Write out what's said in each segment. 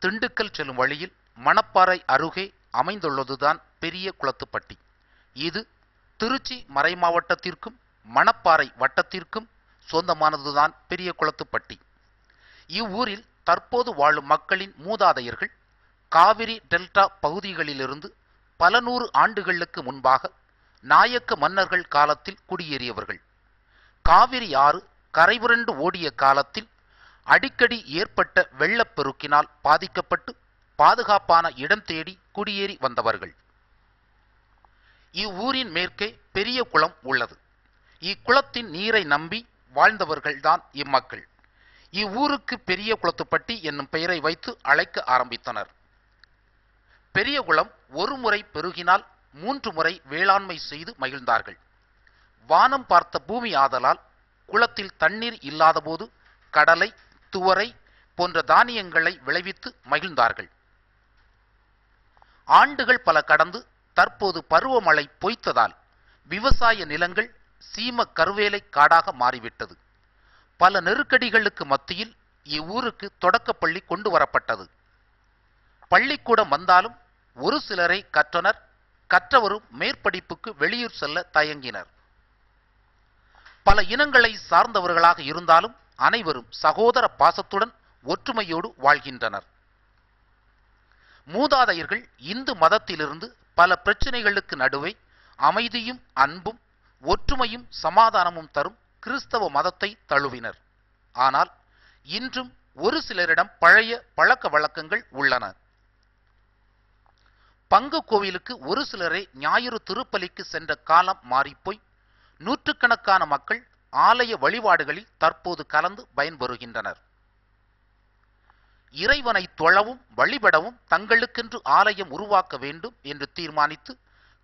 திண்டுக்கல் செல்லும் வழியில் மணப்பாறை அருகே அமைந்துள்ளதுதான் பெரிய குளத்துப்பட்டி. இது திருச்சி மறைமாவட்டத்திற்கும் மணப்பாறை வட்டத்திற்கும் சொந்தமானதுதான் பெரிய குளத்துப்பட்டி. இவ்வூரில் தற்போது வாழும் மக்களின் மூதாதையர்கள் காவிரி டெல்டா பகுதிகளிலிருந்து பல நூறு ஆண்டுகளுக்கு முன்பாக நாயக்க மன்னர்கள் காலத்தில் குடியேறியவர்கள். காவிரி ஆறு கரைபுரண்டு ஓடிய காலத்தில் அடிக்கடி ஏற்பட்ட வெள்ளப்பெருக்கினால் பாதிக்கப்பட்டு பாதுகாப்பான இடம் தேடி குடியேறி வந்தவர்கள். இவ்வூரின் மேற்கே பெரிய குளம் உள்ளது. இக்குளத்தின் நீரை நம்பி வாழ்ந்தவர்கள்தான் இம்மக்கள். இவ்வூருக்கு பெரிய குளத்துப்பட்டி என்னும் பெயரை வைத்து அழைக்க ஆரம்பித்தனர். பெரிய குளம் ஒரு முறை பெருகினால் 3 முறை வேளாண்மை செய்து மகிழ்ந்தார்கள். வானம் பார்த்த பூமி ஆதலால் குளத்தில் தண்ணீர் இல்லாதபோது கடலை, துவரை போன்ற தானியங்களை விளைவித்து மகிழ்ந்தார்கள். ஆண்டுகள் பல கடந்து தற்போது பருவமழை பொய்த்ததால் விவசாய நிலங்கள் சீம கருவேலை காடாக மாறிவிட்டது. பல நெருக்கடிகளுக்கு மத்தியில் இவ்வூருக்கு தொடக்கப்பள்ளி கொண்டு வரப்பட்டது. பள்ளிக்கூடம் வந்தாலும் ஒரு சிலரை கற்றனர். கற்றவரும் மேற்படிப்புக்கு வெளியூர் செல்ல தயங்கினர். பல இனங்களை சார்ந்தவர்களாக இருந்தாலும் அனைவரும் சகோதர பாசத்துடன் ஒற்றுமையோடு வாழ்கின்றனர். மூதாதையர்கள் இந்து மதத்திலிருந்து பல பிரச்சனைகளுக்கு நடுவே அமைதியும் அன்பும் ஒற்றுமையும் சமாதானமும் தரும் கிறிஸ்தவ மதத்தை தழுவினர். ஆனால் இன்றும் ஒரு சிலரிடம் பழைய பழக்க வழக்கங்கள் உள்ளன. பங்கு கோவிலுக்கு ஒரு சிலரே ஞாயிறு திருப்பலிக்கு சென்ற காலம் மாறிப்போய் நூற்றுக்கணக்கான மக்கள் ஆலய வழிபாடுகளில் தற்போது கலந்து பயன்பெறுகின்றனர். இறைவனை தொழவும் வழிபடவும் தங்களுக்கென்று ஆலயம் உருவாக்க வேண்டும் என்று தீர்மானித்து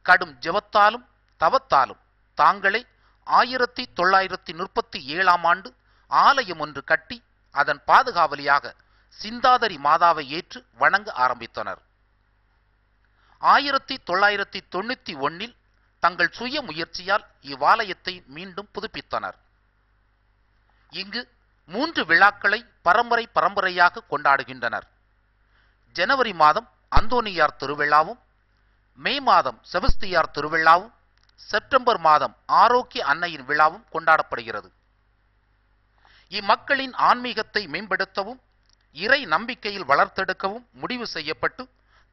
கடும் ஜெபத்தாலும் தவத்தாலும் தாங்களே 1937ஆம் ஆண்டு ஆலயம் ஒன்று கட்டி அதன் பாதுகாவலியாக சிந்தாதரி மாதாவை ஏற்று வணங்க ஆரம்பித்தனர். 1991இல் தங்கள் சுய முயற்சியால் இவ்வாலயத்தை மீண்டும் புதுப்பித்தனர். இங்கு 3 விழாக்களை பரம்பரையாக கொண்டாடுகின்றனர். ஜனவரி மாதம் அந்தோனியார் திருவிழாவும், மே மாதம் செபஸ்தியார் திருவிழாவும், செப்டம்பர் மாதம் ஆரோக்கிய அன்னையின் விழாவும் கொண்டாடப்படுகிறது. இம்மக்களின் ஆன்மீகத்தை மேம்படுத்தவும் இறை நம்பிக்கையில் வளர்த்தெடுக்கவும் முடிவு செய்யப்பட்டு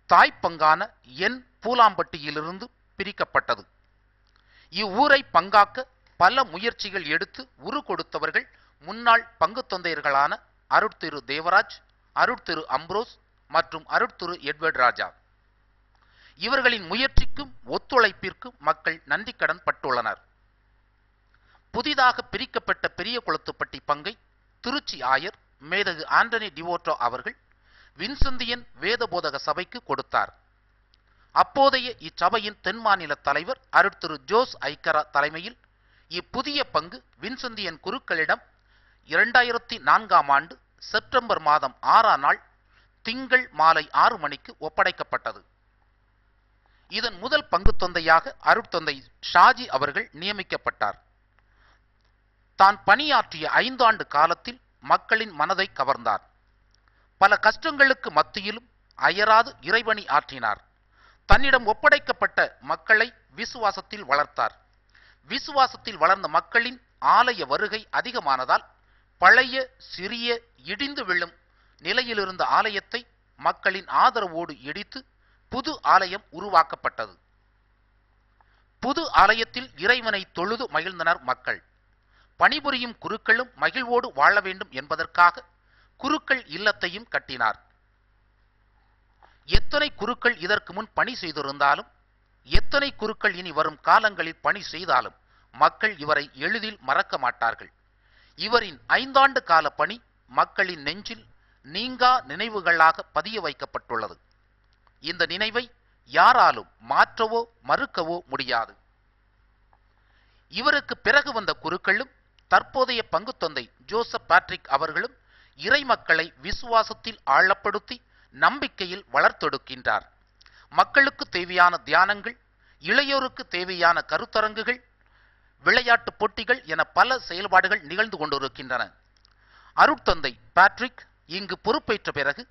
தாய்ப்பங்கான என் பூலாம்பட்டியிலிருந்து பிரிக்கப்பட்டது. இவ்வூரை பங்காக்க பல முயற்சிகள் எடுத்து உரு கொடுத்தவர்கள் முன்னாள் பங்கு தொந்தையர்களான அருட்திரு தேவராஜ், அருட்திரு அம்ப்ரோஸ் மற்றும் அருட்திரு எட்வர்ட் ராஜா. இவர்களின் முயற்சிக்கும் ஒத்துழைப்பிற்கும் மக்கள் நன்றி கடன் பட்டுள்ளனர். புதிதாக பிரிக்கப்பட்ட பெரிய குளத்துப்பட்டி பங்கை திருச்சி ஆயர் மேதகு ஆண்டனி டிவோட்டோ அவர்கள் வின்செந்தியன் வேத போதக சபைக்கு கொடுத்தார். அப்போதைய இச்சபையின் தென் மாநில தலைவர் அருட்திரு ஜோஸ் ஐக்கரா தலைமையில் இப்புதிய பங்கு வின்செந்தியன் குருக்களிடம் 2004ஆம் ஆண்டு செப்டம்பர் மாதம் 6ஆம் நாள் திங்கள் மாலை 6 மணிக்கு ஒப்படைக்கப்பட்டது. இதன் முதல் பங்கு தொந்தையாக அருட்தொந்தை ஷாஜி அவர்கள் நியமிக்கப்பட்டார். தான் பணியாற்றிய 5 ஆண்டு காலத்தில் மக்களின் மனதை கவர்ந்தார். பல கஷ்டங்களுக்கு மத்தியிலும் அயராது இறைபணி ஆற்றினார். தன்னிடம் ஒப்படைக்கப்பட்ட மக்களை விசுவாசத்தில் வளர்த்தார். விசுவாசத்தில் வளர்ந்த மக்களின் ஆலய வருகை அதிகமானதால் பழைய சிறிய இடிந்து விழும் நிலையிலிருந்த ஆலயத்தை மக்களின் ஆதரவோடு இடித்து புது ஆலயம் உருவாக்கப்பட்டது. புது ஆலயத்தில் இறைவனை தொழுது மகிழ்ந்தனர் மக்கள். பணிபுரியும் குருக்களும் மகிழ்வோடு வாழ வேண்டும் என்பதற்காக குருக்கள் இல்லத்தையும் கட்டினார். எத்தனை குருக்கள் இதற்கு முன் பணி செய்திருந்தாலும், எத்தனை குருக்கள் இனி வரும் காலங்களில் பணி செய்தாலும் மக்கள் இவரை எளிதில் மறக்க மாட்டார்கள். இவரின் 5 ஆண்டு கால பணி மக்களின் நெஞ்சில் நீங்கா நினைவுகளாக பதிய வைக்கப்பட்டுள்ளது. இந்த நினைவை யாராலும் மாற்றவோ மறுக்கவோ முடியாது. இவருக்கு பிறகு வந்த குருக்களும் தற்போதைய பங்கு தொந்தை ஜோசப் பேட்ரிக் அவர்களும் இறை மக்களை விசுவாசத்தில் ஆழப்படுத்தி நம்பிக்கையில் வளர்த்தெடுக்கின்றார். மக்களுக்கு தேவையான தியானங்கள், இளையோருக்கு தேவையான கருத்தரங்குகள், விளையாட்டு போட்டிகள் என பல செயல்பாடுகள் நிகழ்ந்து கொண்டிருக்கின்றன. அருட்தந்தை பேட்ரிக் இங்கு பொறுப்பேற்ற பிறகு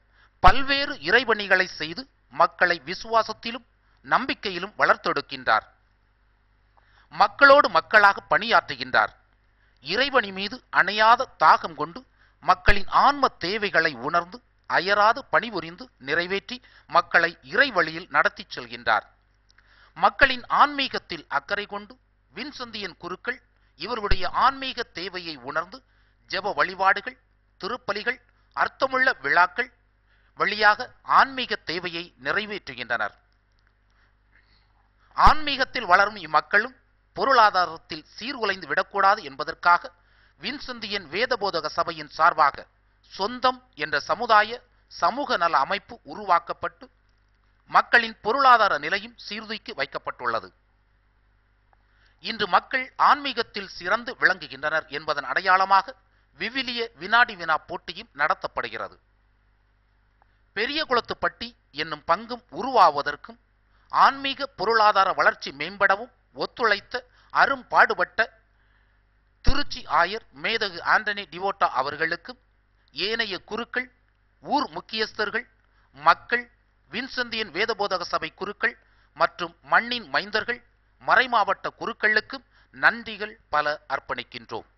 பல்வேறு இறைபணிகளை செய்து மக்களை விசுவாசத்திலும் நம்பிக்கையிலும் வளர்த்தெடுக்கின்றார். மக்களோடு மக்களாக பணியாற்றுகின்றார். இறைவனி மீது அணையாத தாகம் கொண்டு மக்களின் ஆன்ம தேவைகளை உணர்ந்து அயராது பணிபுரிந்து நிறைவேற்றி மக்களை இறை வழியில் நடத்தி செல்கின்றார். மக்களின் ஆன்மீகத்தில் அக்கறை கொண்டு வின்சந்தியன் குருக்கள் இவருடைய ஆன்மீக தேவையை உணர்ந்து ஜெப வழிபாடுகள், திருப்பலிகள், அர்த்தமுள்ள விழாக்கள் வழியாக ஆன்மீக தேவையை நிறைவேற்றுகின்றனர். ஆன்மீகத்தில் வளரும் இம்மக்களும் பொருளாதாரத்தில் சீர்குலைந்து விடக்கூடாது என்பதற்காக வின்சந்தியன் வேதபோதக சபையின் சார்பாக சொந்தம் என்ற சமூக நல அமைப்பு உருவாக்கப்பட்டு மக்களின் பொருளாதார நிலையும் சீர்தூக்கி வைக்கப்பட்டுள்ளது. இன்று மக்கள் ஆன்மீகத்தில் சிறந்து விளங்குகின்றனர் என்பதன் அடையாளமாக விவிலிய வினாடி வினா போட்டியும் நடத்தப்படுகிறது. பெரிய குளத்துப்பட்டி என்னும் பங்கும் உருவாவதற்கும் ஆன்மீக பொருளாதார வளர்ச்சி மேம்படவும் ஒத்துழைத்த அரும்பாடுபட்ட திருச்சி ஆயர் மேதகு ஆண்டனி டிவோட்டா அவர்களுக்கும் ஏனைய குருக்கள், ஊர் முக்கியஸ்தர்கள், மக்கள், வின்சந்தியன் வேதபோதக சபை குருக்கள் மற்றும் மண்ணின் மைந்தர்கள், மறைமாவட்ட குருக்களுக்கும் நன்றிகள் பல அர்ப்பணிக்கின்றோம்.